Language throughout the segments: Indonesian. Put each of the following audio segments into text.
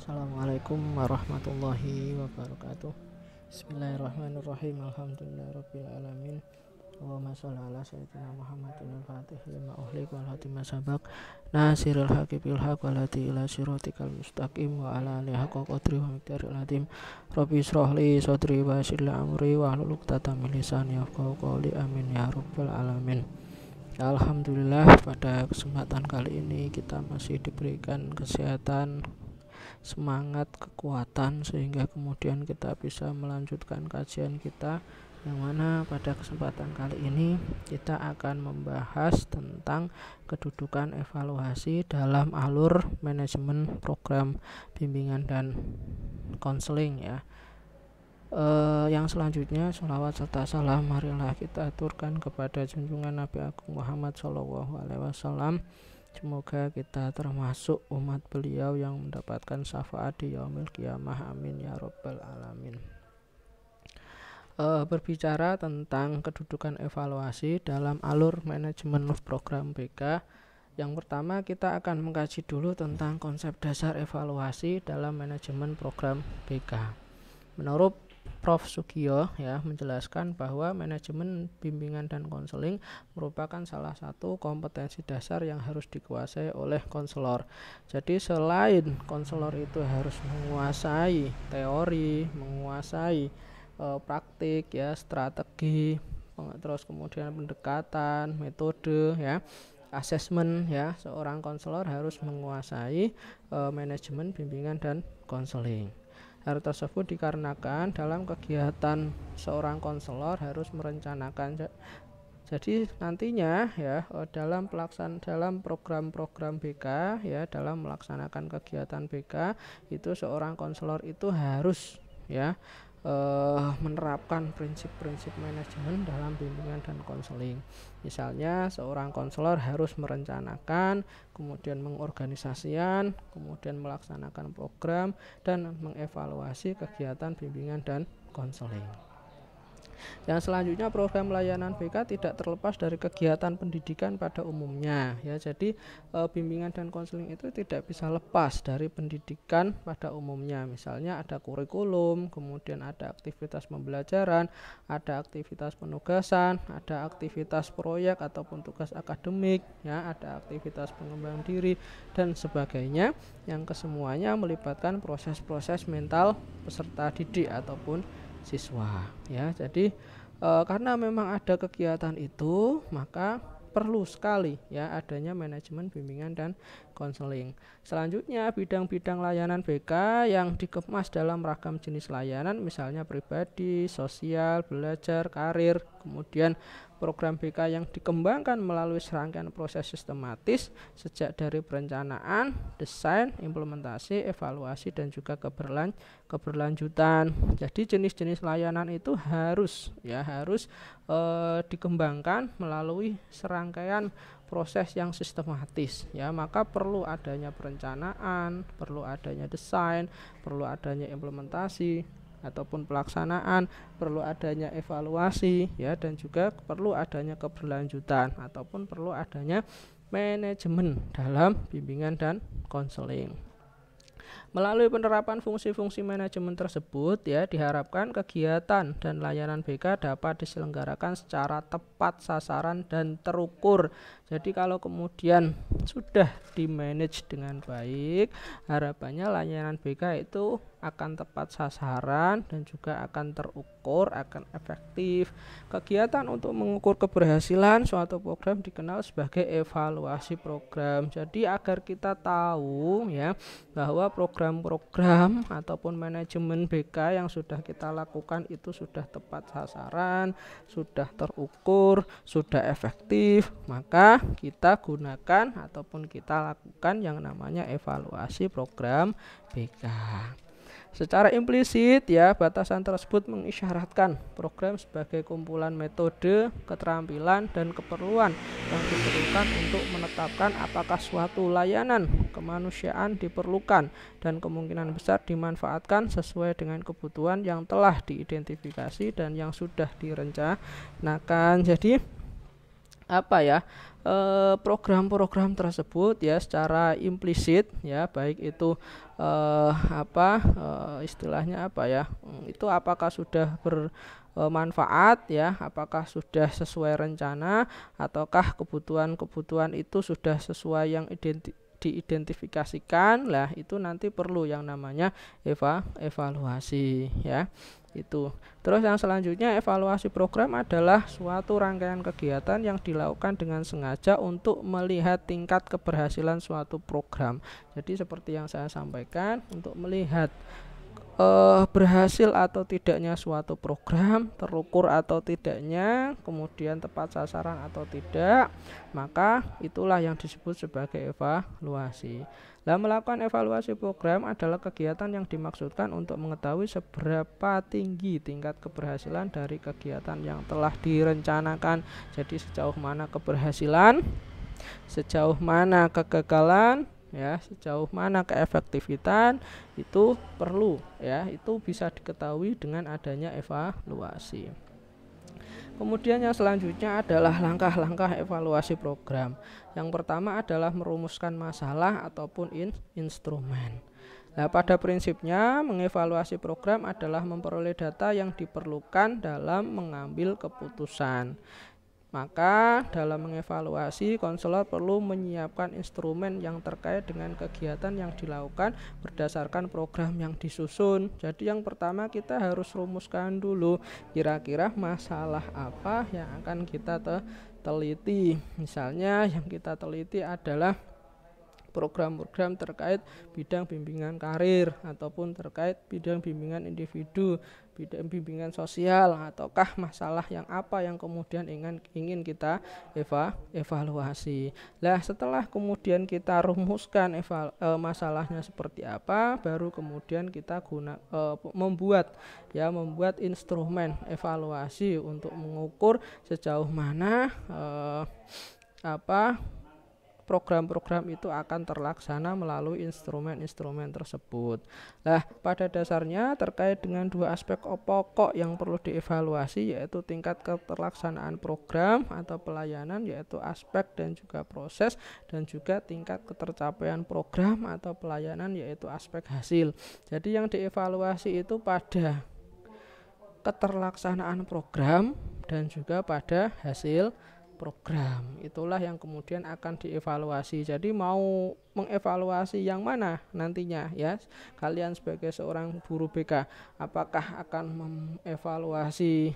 Assalamualaikum warahmatullahi wabarakatuh. Bismillahirrahmanirrahim. Alhamdulillahirabbil alamin. Allahumma shalli ala sayyidina Muhammadin al-fatih lima uhliq wal hatim sabaq nasirul haqqi bil haqq wal hadi ila siratikal mustaqim wa ala alihi haqqa qadri wa miqdaril azim. Rabbi shrah li sadri wa yassir li amri wa hlul 'uqdatam min lisani yafqahu qawli. Amin ya rabbal alamin. Alhamdulillah, pada kesempatan kali ini kita masih diberikan kesehatan, semangat, kekuatan sehingga kemudian kita bisa melanjutkan kajian kita, yang mana pada kesempatan kali ini kita akan membahas tentang kedudukan evaluasi dalam alur manajemen program bimbingan dan konseling ya. Yang selanjutnya, sholawat serta salam marilah kita aturkan kepada junjungan Nabi Agung Muhammad SAW. Semoga kita termasuk umat beliau yang mendapatkan syafaat di yaumil qiyamah. Amin ya rabbal alamin. Berbicara tentang kedudukan evaluasi dalam alur manajemen program BK, yang pertama kita akan mengkaji dulu tentang konsep dasar evaluasi dalam manajemen program BK. Menurut Prof. Sugiyo ya menjelaskan bahwa manajemen bimbingan dan konseling merupakan salah satu kompetensi dasar yang harus dikuasai oleh konselor. Jadi selain konselor itu harus menguasai teori, menguasai praktik ya, strategi, terus kemudian pendekatan, metode ya, asesmen ya, seorang konselor harus menguasai manajemen bimbingan dan konseling. Hal tersebut dikarenakan dalam kegiatan seorang konselor harus merencanakan. Jadi nantinya ya dalam program-program BK ya, dalam melaksanakan kegiatan BK itu seorang konselor itu harus ya menerapkan prinsip-prinsip manajemen dalam bimbingan dan konseling. Misalnya seorang konselor harus merencanakan, kemudian mengorganisasikan, kemudian melaksanakan program dan mengevaluasi kegiatan bimbingan dan konseling. Yang selanjutnya, program layanan BK tidak terlepas dari kegiatan pendidikan pada umumnya ya. Jadi bimbingan dan konseling itu tidak bisa lepas dari pendidikan pada umumnya. Misalnya ada kurikulum, kemudian ada aktivitas pembelajaran, ada aktivitas penugasan, ada aktivitas proyek ataupun tugas akademik ya, ada aktivitas pengembangan diri dan sebagainya, yang kesemuanya melibatkan proses-proses mental peserta didik ataupun siswa ya. Jadi karena memang ada kegiatan itu, maka perlu sekali ya adanya manajemen bimbingan dan konseling. Selanjutnya, bidang-bidang layanan BK yang dikemas dalam ragam jenis layanan, misalnya pribadi, sosial, belajar, karir, kemudian program BK yang dikembangkan melalui serangkaian proses sistematis sejak dari perencanaan, desain, implementasi, evaluasi dan juga keberlanjutan. Jadi jenis-jenis layanan itu harus dikembangkan melalui serangkaian proses yang sistematis ya. Maka perlu adanya perencanaan, perlu adanya desain, perlu adanya implementasi ataupun pelaksanaan, perlu adanya evaluasi ya, dan juga perlu adanya keberlanjutan ataupun perlu adanya manajemen dalam bimbingan dan konseling. Melalui penerapan fungsi-fungsi manajemen tersebut ya, diharapkan kegiatan dan layanan BK dapat diselenggarakan secara tepat sasaran dan terukur. Jadi kalau kemudian sudah di-manage dengan baik, harapannya layanan BK itu akan tepat sasaran dan juga akan terukur, akan efektif. Kegiatan untuk mengukur keberhasilan suatu program dikenal sebagai evaluasi program. Jadi agar kita tahu ya bahwa program-program ataupun manajemen BK yang sudah kita lakukan itu sudah tepat sasaran, sudah terukur, sudah efektif, maka kita gunakan ataupun kita lakukan yang namanya evaluasi program BK. Secara implisit ya, batasan tersebut mengisyaratkan program sebagai kumpulan metode, keterampilan, dan keperluan yang diperlukan untuk menetapkan apakah suatu layanan kemanusiaan diperlukan dan kemungkinan besar dimanfaatkan sesuai dengan kebutuhan yang telah diidentifikasi dan yang sudah direncanakan. Jadi apa ya, program-program tersebut ya secara implisit ya, baik itu istilahnya apa ya, itu apakah sudah bermanfaat ya, apakah sudah sesuai rencana, ataukah kebutuhan-kebutuhan itu sudah sesuai yang diidentifikasikan lah, itu nanti perlu yang namanya evaluasi ya itu. Terus yang selanjutnya, evaluasi program adalah suatu rangkaian kegiatan yang dilakukan dengan sengaja untuk melihat tingkat keberhasilan suatu program. Jadi seperti yang saya sampaikan, untuk melihat berhasil atau tidaknya suatu program, terukur atau tidaknya, kemudian tepat sasaran atau tidak, maka itulah yang disebut sebagai evaluasi. Nah, melakukan evaluasi program adalah kegiatan yang dimaksudkan untuk mengetahui seberapa tinggi tingkat keberhasilan dari kegiatan yang telah direncanakan. Jadi sejauh mana keberhasilan, sejauh mana kegagalan, ya, sejauh mana keefektifan, itu perlu ya, itu bisa diketahui dengan adanya evaluasi. Kemudian yang selanjutnya adalah langkah-langkah evaluasi program. Yang pertama adalah merumuskan masalah ataupun instrumen. Nah, pada prinsipnya mengevaluasi program adalah memperoleh data yang diperlukan dalam mengambil keputusan. Maka dalam mengevaluasi, konselor perlu menyiapkan instrumen yang terkait dengan kegiatan yang dilakukan berdasarkan program yang disusun. Jadi yang pertama kita harus rumuskan dulu kira-kira masalah apa yang akan kita teliti. Misalnya yang kita teliti adalah program-program terkait bidang bimbingan karir, ataupun terkait bidang bimbingan individu, bidang bimbingan sosial, ataukah masalah yang apa yang kemudian ingin kita evaluasi. Nah, setelah kemudian kita rumuskan masalahnya seperti apa, baru kemudian kita membuat instrumen evaluasi untuk mengukur sejauh mana program-program itu akan terlaksana melalui instrumen-instrumen tersebut. Nah, pada dasarnya terkait dengan dua aspek pokok yang perlu dievaluasi, yaitu tingkat keterlaksanaan program atau pelayanan, yaitu aspek dan juga proses, dan juga tingkat ketercapaian program atau pelayanan, yaitu aspek hasil. Jadi yang dievaluasi itu pada keterlaksanaan program dan juga pada hasil program. Itulah yang kemudian akan dievaluasi. Jadi mau mengevaluasi yang mana nantinya ya, kalian sebagai seorang guru BK, apakah akan mengevaluasi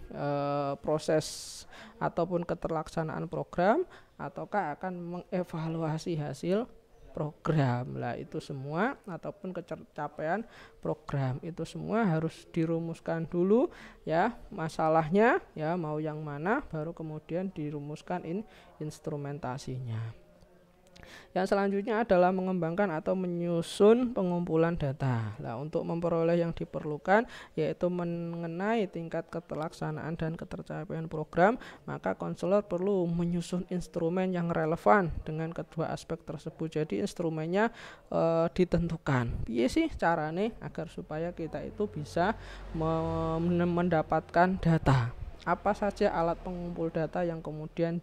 proses ataupun keterlaksanaan program, ataukah akan mengevaluasi hasil program. Lah itu semua, ataupun kecapaian program, itu semua harus dirumuskan dulu ya masalahnya ya, mau yang mana, baru kemudian dirumuskan instrumentasinya. Yang selanjutnya adalah mengembangkan atau menyusun pengumpulan data. Nah, untuk memperoleh yang diperlukan, yaitu mengenai tingkat keterlaksanaan dan ketercapaian program, maka konselor perlu menyusun instrumen yang relevan dengan kedua aspek tersebut. Jadi instrumennya ditentukan. Piye sih carane agar supaya kita itu bisa mendapatkan data? Apa saja alat pengumpul data yang kemudian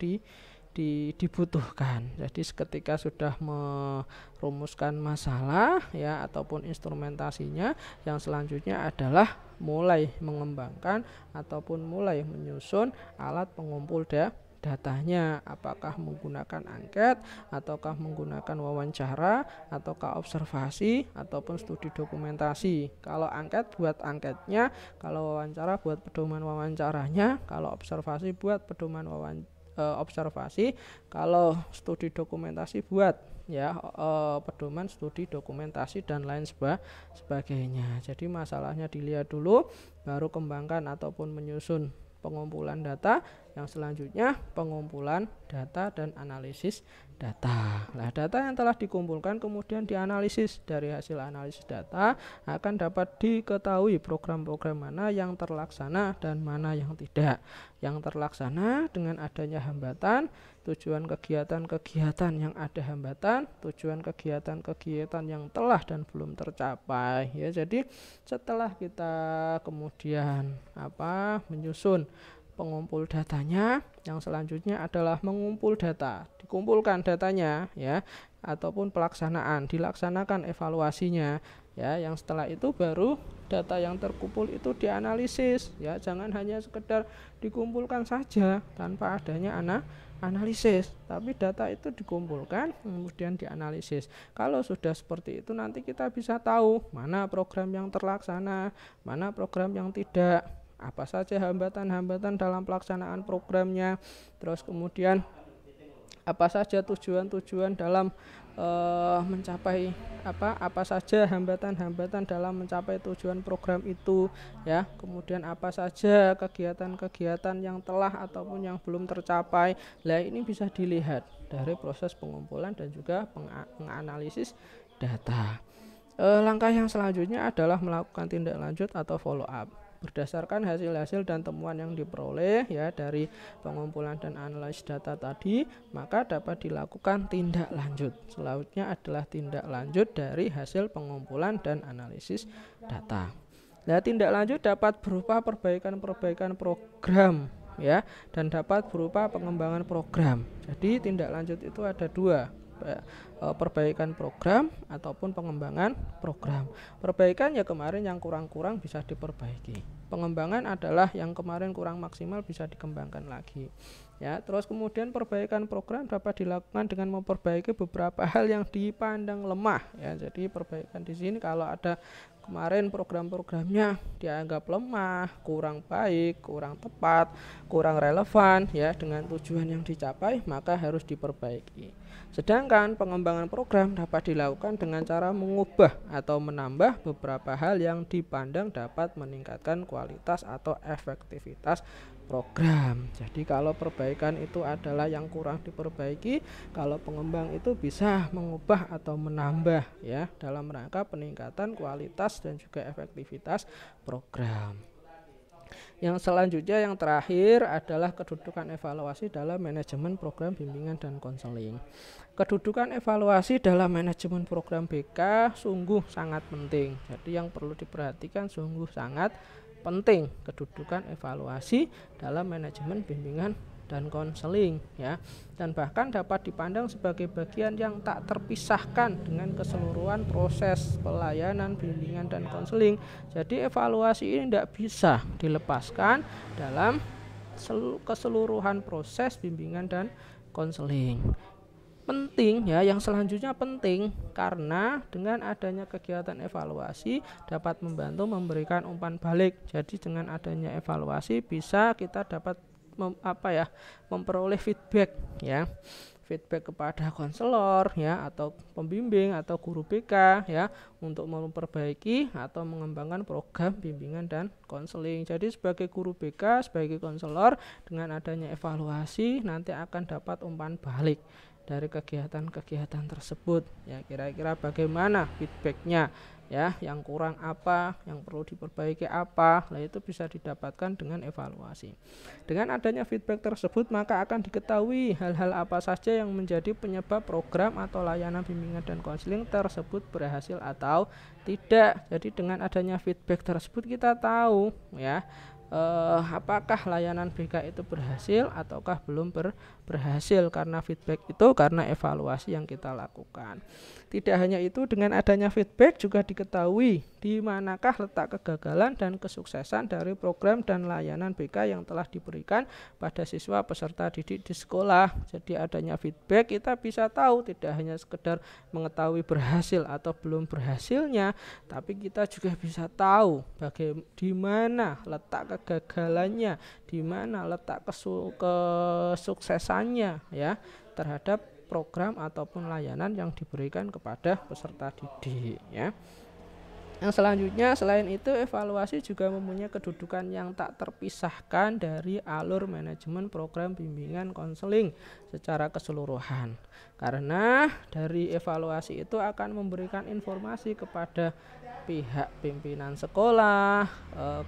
dibutuhkan. Jadi ketika sudah merumuskan masalah ya ataupun instrumentasinya, yang selanjutnya adalah mulai mengembangkan ataupun mulai menyusun alat pengumpul datanya. Apakah menggunakan angket, ataukah menggunakan wawancara, ataukah observasi, ataupun studi dokumentasi. Kalau angket buat angketnya, kalau wawancara buat pedoman wawancaranya, kalau observasi buat pedoman observasi, kalau studi dokumentasi buat ya pedoman studi dokumentasi dan lain sebagainya. Jadi masalahnya dilihat dulu, baru kembangkan ataupun menyusun pengumpulan data. Yang selanjutnya pengumpulan data dan analisis data. Nah, data yang telah dikumpulkan kemudian dianalisis. Dari hasil analisis data akan dapat diketahui program-program mana yang terlaksana dan mana yang tidak. Yang terlaksana dengan adanya hambatan, tujuan kegiatan-kegiatan yang ada hambatan, tujuan kegiatan-kegiatan yang telah dan belum tercapai ya. Jadi setelah kita kemudian menyusun pengumpul datanya, yang selanjutnya adalah mengumpul data, dikumpulkan datanya ya, ataupun pelaksanaan, dilaksanakan evaluasinya ya. Yang setelah itu baru data yang terkumpul itu dianalisis ya, jangan hanya sekedar dikumpulkan saja tanpa adanya analisis, tapi data itu dikumpulkan kemudian dianalisis. Kalau sudah seperti itu nanti kita bisa tahu mana program yang terlaksana, mana program yang tidak, apa saja hambatan-hambatan dalam pelaksanaan programnya, terus kemudian apa saja tujuan-tujuan dalam mencapai apa saja hambatan-hambatan dalam mencapai tujuan program itu ya. Kemudian apa saja kegiatan-kegiatan yang telah ataupun yang belum tercapai. Nah, ini bisa dilihat dari proses pengumpulan dan juga menganalisis data. Langkah yang selanjutnya adalah melakukan tindak lanjut atau follow up. Berdasarkan hasil-hasil dan temuan yang diperoleh ya dari pengumpulan dan analisis data tadi, maka dapat dilakukan tindak lanjut. Selanjutnya adalah tindak lanjut dari hasil pengumpulan dan analisis data. Nah, tindak lanjut dapat berupa perbaikan program ya, dan dapat berupa pengembangan program. Jadi tindak lanjut itu ada dua, perbaikan program ataupun pengembangan program. Perbaikan ya kemarin yang kurang-kurang bisa diperbaiki. Pengembangan adalah yang kemarin kurang maksimal bisa dikembangkan lagi. Ya, terus kemudian perbaikan program dapat dilakukan dengan memperbaiki beberapa hal yang dipandang lemah ya. Jadi perbaikan di sini kalau ada kemarin program-programnya dianggap lemah, kurang baik, kurang tepat, kurang relevan ya dengan tujuan yang dicapai, maka harus diperbaiki. Sedangkan pengembangan program dapat dilakukan dengan cara mengubah atau menambah beberapa hal yang dipandang dapat meningkatkan kualitas atau efektivitas program. Jadi kalau perbaikan itu adalah yang kurang diperbaiki, kalau pengembang itu bisa mengubah atau menambah ya dalam rangka peningkatan kualitas dan juga efektivitas program. Yang selanjutnya yang terakhir adalah kedudukan evaluasi dalam manajemen program bimbingan dan konseling. Kedudukan evaluasi dalam manajemen program BK sungguh sangat penting. Jadi yang perlu diperhatikan sungguh sangat penting kedudukan evaluasi dalam manajemen bimbingan dan konseling ya, dan bahkan dapat dipandang sebagai bagian yang tak terpisahkan dengan keseluruhan proses pelayanan bimbingan dan konseling. Jadi evaluasi ini tidak bisa dilepaskan dalam keseluruhan proses bimbingan dan konseling. Penting ya, yang selanjutnya penting karena dengan adanya kegiatan evaluasi dapat membantu memberikan umpan balik. Jadi dengan adanya evaluasi bisa kita dapat memperoleh feedback ya, feedback kepada konselor ya atau pembimbing atau guru BK ya untuk memperbaiki atau mengembangkan program bimbingan dan konseling. Jadi sebagai guru BK, sebagai konselor, dengan adanya evaluasi nanti akan dapat umpan balik dari kegiatan-kegiatan tersebut ya, kira-kira bagaimana feedbacknya ya, yang kurang apa, yang perlu diperbaiki apa. Nah, itu bisa didapatkan dengan evaluasi. Dengan adanya feedback tersebut maka akan diketahui hal-hal apa saja yang menjadi penyebab program atau layanan bimbingan dan konseling tersebut berhasil atau tidak. Jadi dengan adanya feedback tersebut kita tahu ya apakah layanan BK itu berhasil ataukah belum berhasil, karena feedback itu karena evaluasi yang kita lakukan. Tidak hanya itu, dengan adanya feedback juga diketahui di manakah letak kegagalan dan kesuksesan dari program dan layanan BK yang telah diberikan pada siswa peserta didik di sekolah. Jadi adanya feedback kita bisa tahu, tidak hanya sekedar mengetahui berhasil atau belum berhasilnya, tapi kita juga bisa tahu di mana letak kegagalannya, di mana letak kesuksesannya ya terhadap program ataupun layanan yang diberikan kepada peserta didik ya. Yang selanjutnya, selain itu evaluasi juga mempunyai kedudukan yang tak terpisahkan dari alur manajemen program bimbingan konseling secara keseluruhan. Karena dari evaluasi itu akan memberikan informasi kepada pihak pimpinan sekolah,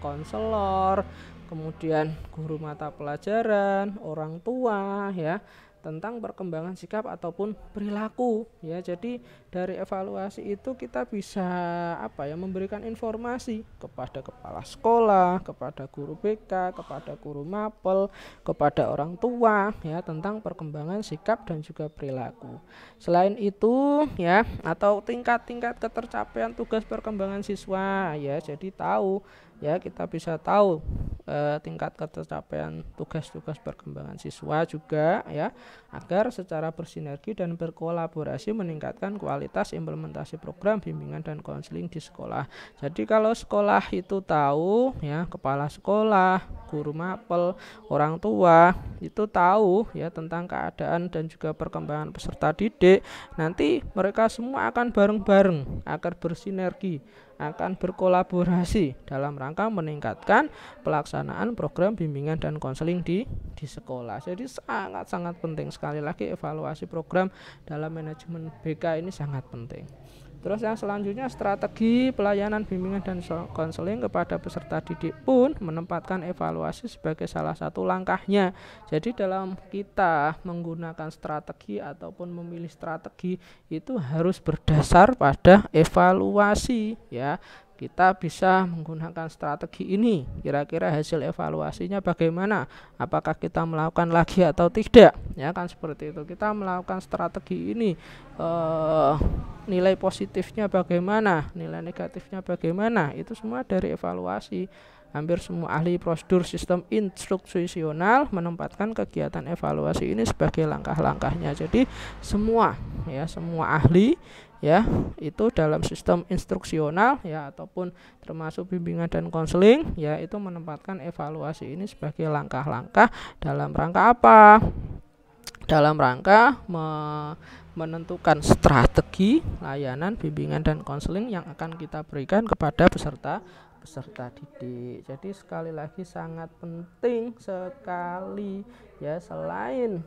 konselor, kemudian guru mata pelajaran, orang tua ya, tentang perkembangan sikap ataupun perilaku ya. Jadi dari evaluasi itu kita bisa memberikan informasi kepada kepala sekolah, kepada guru BK, kepada guru mapel, kepada orang tua ya tentang perkembangan sikap dan juga perilaku. Selain itu ya, atau tingkat-tingkat ketercapaian tugas perkembangan siswa ya. Jadi tahu ya, kita bisa tahu tingkat ketercapaian tugas-tugas perkembangan siswa juga ya, agar secara bersinergi dan berkolaborasi meningkatkan kualitas implementasi program bimbingan dan konseling di sekolah. Jadi kalau sekolah itu tahu ya, kepala sekolah, guru mapel, orang tua itu tahu ya tentang keadaan dan juga perkembangan peserta didik, nanti mereka semua akan bareng-bareng, akan bersinergi, akan berkolaborasi dalam rangka meningkatkan pelaksanaan program bimbingan dan konseling di sekolah. Jadi sangat-sangat penting, sekali lagi evaluasi program dalam manajemen BK ini sangat penting. Terus yang selanjutnya, strategi pelayanan bimbingan dan konseling kepada peserta didik pun menempatkan evaluasi sebagai salah satu langkahnya. Jadi dalam kita menggunakan strategi ataupun memilih strategi itu harus berdasar pada evaluasi ya. Kita bisa menggunakan strategi ini, kira-kira hasil evaluasinya bagaimana, apakah kita melakukan lagi atau tidak ya, kan seperti itu. Kita melakukan strategi ini, nilai positifnya bagaimana, nilai negatifnya bagaimana, itu semua dari evaluasi. Hampir semua ahli prosedur sistem instruksional menempatkan kegiatan evaluasi ini sebagai langkah-langkahnya. Jadi semua ahli ya itu dalam sistem instruksional ya, ataupun termasuk bimbingan dan konseling ya, itu menempatkan evaluasi ini sebagai langkah-langkah dalam rangka apa? Dalam rangka menentukan strategi layanan bimbingan dan konseling yang akan kita berikan kepada peserta didik. Jadi sekali lagi sangat penting sekali ya, selain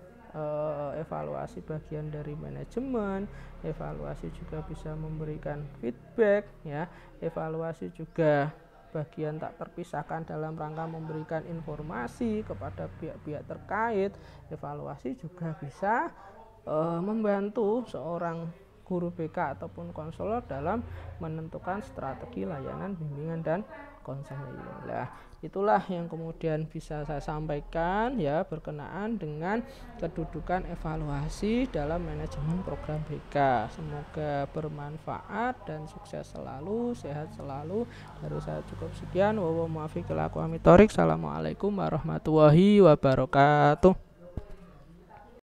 evaluasi bagian dari manajemen, evaluasi juga bisa memberikan feedback ya, evaluasi juga bagian tak terpisahkan dalam rangka memberikan informasi kepada pihak-pihak terkait. Evaluasi juga bisa membantu seorang guru BK ataupun konselor dalam menentukan strategi layanan bimbingan dan konseling. Nah, itulah yang kemudian bisa saya sampaikan ya, berkenaan dengan kedudukan evaluasi dalam manajemen program BK. Semoga bermanfaat dan sukses selalu, sehat selalu. Dari saya cukup sekian. Assalamualaikum warahmatullahi wabarakatuh.